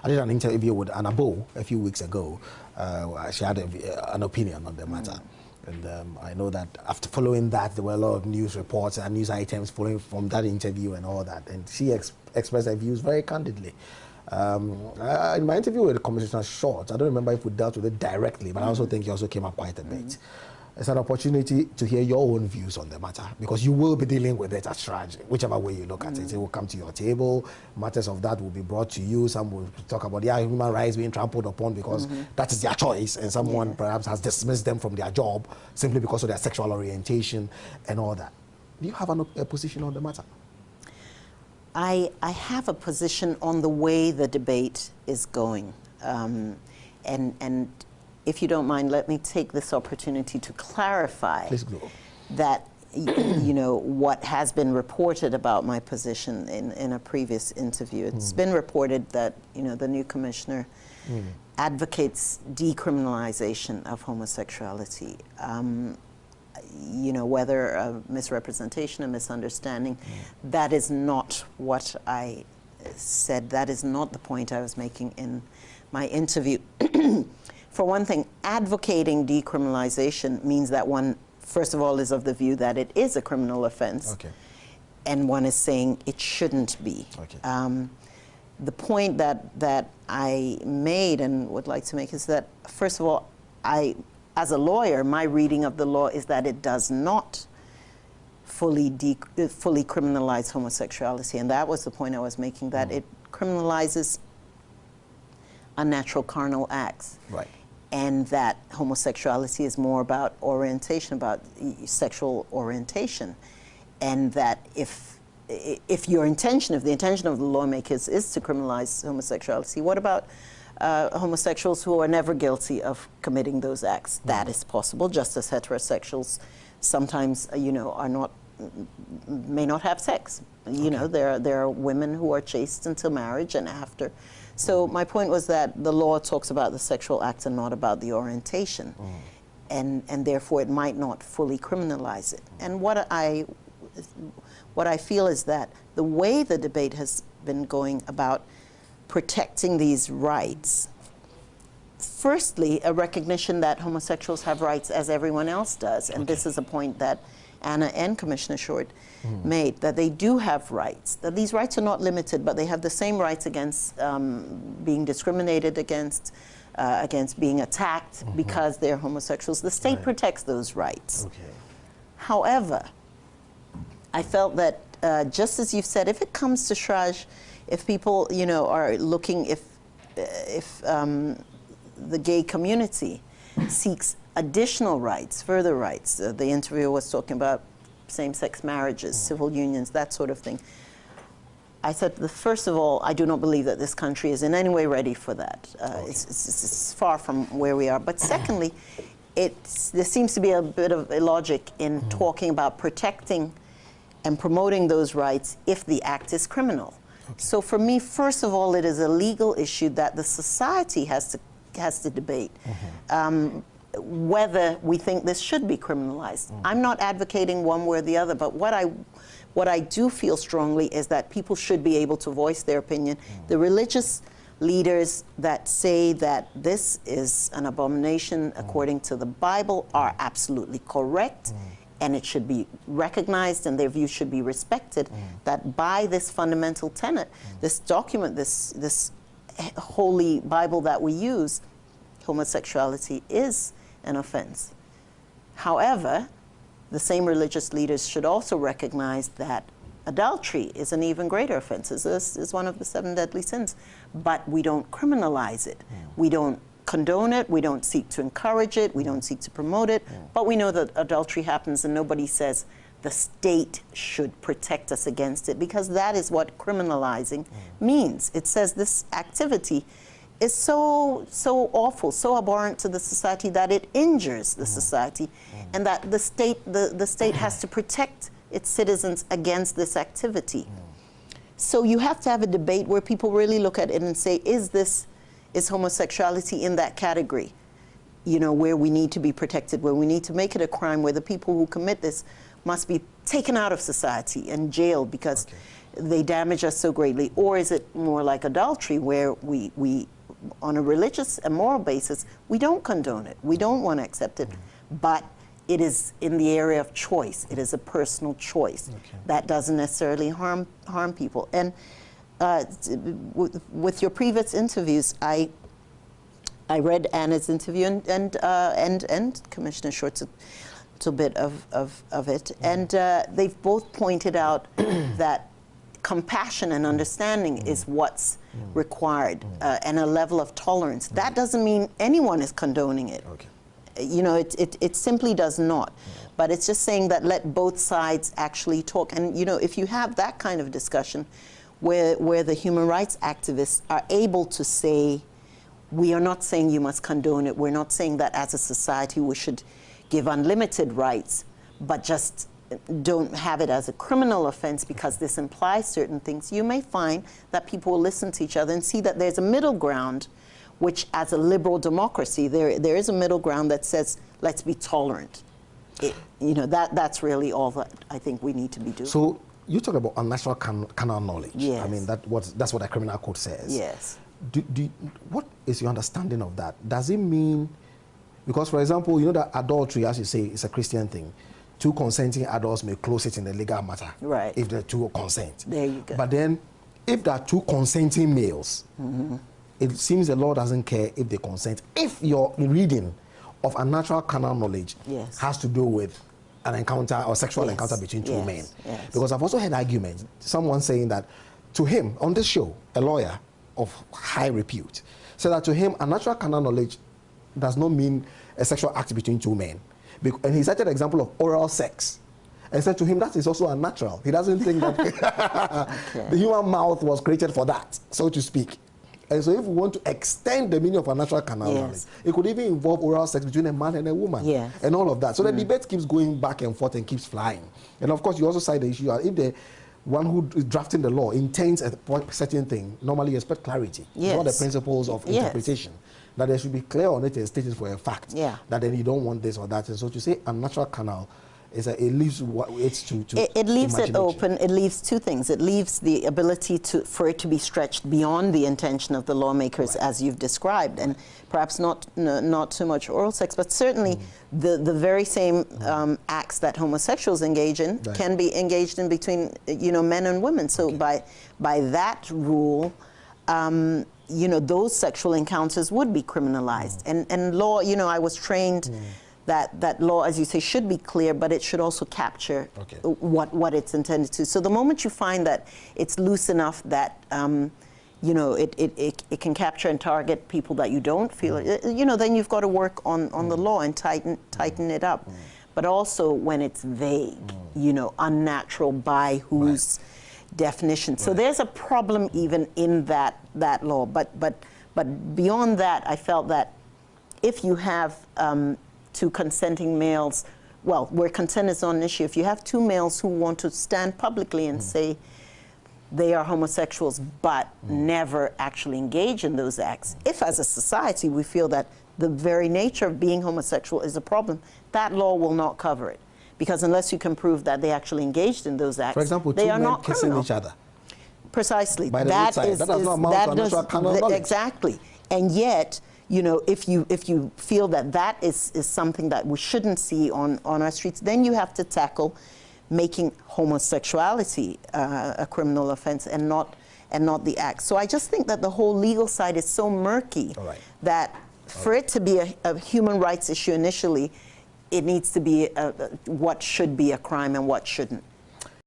I did an interview with Annabelle a few weeks ago. She had an opinion on the matter. And I know that after following that, there were a lot of news reports and news items following from that interview and all that. And she expressed her views very candidly. In my interview with Commissioner Short, I don't remember if we dealt with it directly, but I also think he also came up quite a bit. It's an opportunity to hear your own views on the matter, because you will be dealing with it as Shraj, whichever way you look at it. It will come to your table. Matters of that will be brought to you. Some will talk about human rights being trampled upon because that is their choice, and someone perhaps has dismissed them from their job simply because of their sexual orientation and all that. Do you have a position on the matter? I have a position on the way the debate is going, and if you don't mind, let me take this opportunity to clarify that, you know, what has been reported about my position in a previous interview. It's been reported that, you know, the new commissioner advocates decriminalization of homosexuality. You know, whether a misrepresentation, a misunderstanding, that is not what I said. That is not the point I was making in my interview. For one thing, advocating decriminalization means that one, first of all, is of the view that it is a criminal offense, and one is saying it shouldn't be. The point that I made and would like to make is that, first of all, as a lawyer, my reading of the law is that it does not fully criminalize homosexuality, and that was the point I was making, that it criminalizes unnatural carnal acts. And that homosexuality is more about orientation, about sexual orientation, and that if the intention of the lawmakers is to criminalize homosexuality, what about homosexuals who are never guilty of committing those acts? That is possible, just as heterosexuals sometimes, you know, may not have sex. You know, there are women who are chaste until marriage and after. So my point was that the law talks about the sexual act and not about the orientation, and therefore it might not fully criminalize it. And what I feel is that the way the debate has been going about protecting these rights, firstly, a recognition that homosexuals have rights as everyone else does, and this is a point that Anna and Commissioner Short made, that they do have rights, that these rights are not limited, but they have the same rights against being discriminated against being attacked because they're homosexuals. The state protects those rights. However, I felt that, just as you've said, if it comes to Shraj, if people, you know, are looking, if the gay community seeks additional rights, further rights. The interviewer was talking about same-sex marriages, civil unions, that sort of thing. I said, first of all, I do not believe that this country is in any way ready for that. It's far from where we are. But secondly, there seems to be a bit of illogic in talking about protecting and promoting those rights if the act is criminal. So for me, first of all, it is a legal issue that the society has to debate. Whether we think this should be criminalized. I'm not advocating one way or the other, but what I do feel strongly is that people should be able to voice their opinion. The religious leaders that say that this is an abomination according to the Bible are absolutely correct, and it should be recognized and their views should be respected, that by this fundamental tenet, this document, this holy Bible that we use, homosexuality is an offense. However, the same religious leaders should also recognize that adultery is an even greater offense. This is one of the 7 deadly sins, but we don't criminalize it. We don't condone it, we don't seek to encourage it, we don't seek to promote it, but we know that adultery happens and nobody says the state should protect us against it, because that is what criminalizing means. It says this activity is so awful, so abhorrent to the society that it injures the society, and that the state has to protect its citizens against this activity. So you have to have a debate where people really look at it and say, is homosexuality in that category? You know, where we need to be protected, where we need to make it a crime, where the people who commit this must be taken out of society and jailed, because they damage us so greatly? Or is it more like adultery, where we on a religious and moral basis, we don't condone it, we don't want to accept it, but it is in the area of choice. It is a personal choice that doesn't necessarily harm people. And with your previous interviews, I read Anna's interview and Commissioner Short's a little bit of it, and they've both pointed out that compassion and understanding is what's required, and a level of tolerance. That doesn't mean anyone is condoning it. You know, it simply does not. But it's just saying that let both sides actually talk. And you know, if you have that kind of discussion where the human rights activists are able to say, we are not saying you must condone it, we're not saying that as a society we should give unlimited rights, but just don't have it as a criminal offense because this implies certain things, you may find that people will listen to each other and see that there's a middle ground, which as a liberal democracy, there is a middle ground that says, let's be tolerant. You know, that's really all that I think we need to be doing. So you talk about unnatural carnal knowledge. Yes. I mean, that's what the criminal code says. Yes. What is your understanding of that? Does it mean, because for example, you know that adultery, as you say, is a Christian thing. Two consenting adults may close it in the legal matter. Right. If the two consent. There you go. But then, if there are two consenting males, it seems the law doesn't care if they consent. If your reading of unnatural carnal knowledge has to do with an encounter or sexual encounter between two men. Because I've also heard arguments, someone saying that to him, on this show, a lawyer of high repute, said that to him, unnatural carnal knowledge does not mean a sexual act between two men. And he cited an example of oral sex. And said to him, that is also unnatural. He doesn't think that the human mouth was created for that, so to speak. And so if we want to extend the meaning of unnatural carnal knowledge, it could even involve oral sex between a man and a woman, and all of that. So the debate keeps going back and forth and keeps flying. And of course, you also cite the issue, if the one who is drafting the law intends a certain thing, normally you expect clarity, not the principles of interpretation. That there should be clear on it and stated for a fact. That then you don't want this or that. And so to say unnatural carnal, it leaves it leaves it open. It leaves two things. It leaves the ability for it to be stretched beyond the intention of the lawmakers, as you've described, and perhaps not so much oral sex, but certainly the very same acts that homosexuals engage in can be engaged in between men and women. So by that rule, those sexual encounters would be criminalized. And law, I was trained that law, as you say, should be clear, but it should also capture what it's intended to. So the moment you find that it's loose enough that it can capture and target people that you don't feel, then you've got to work on the law and tighten it up. But also when it's vague, unnatural by whose definition. So there's a problem even in that law. But beyond that, I felt that if you have two consenting males, well, where consent is not an issue, if you have two males who want to stand publicly and say they are homosexuals but never actually engage in those acts, if as a society we feel that the very nature of being homosexual is a problem, that law will not cover it. Because unless you can prove that they actually engaged in those acts, for example, they two are men not kissing criminal. each other. Precisely. By the roadside. That does not amount to unnatural carnal knowledge. Exactly. And yet, if you feel that is something that we shouldn't see on our streets, then you have to tackle making homosexuality a criminal offense and not the act. So I just think that the whole legal side is so murky that for it to be a human rights issue initially, it needs to be what should be a crime and what shouldn't.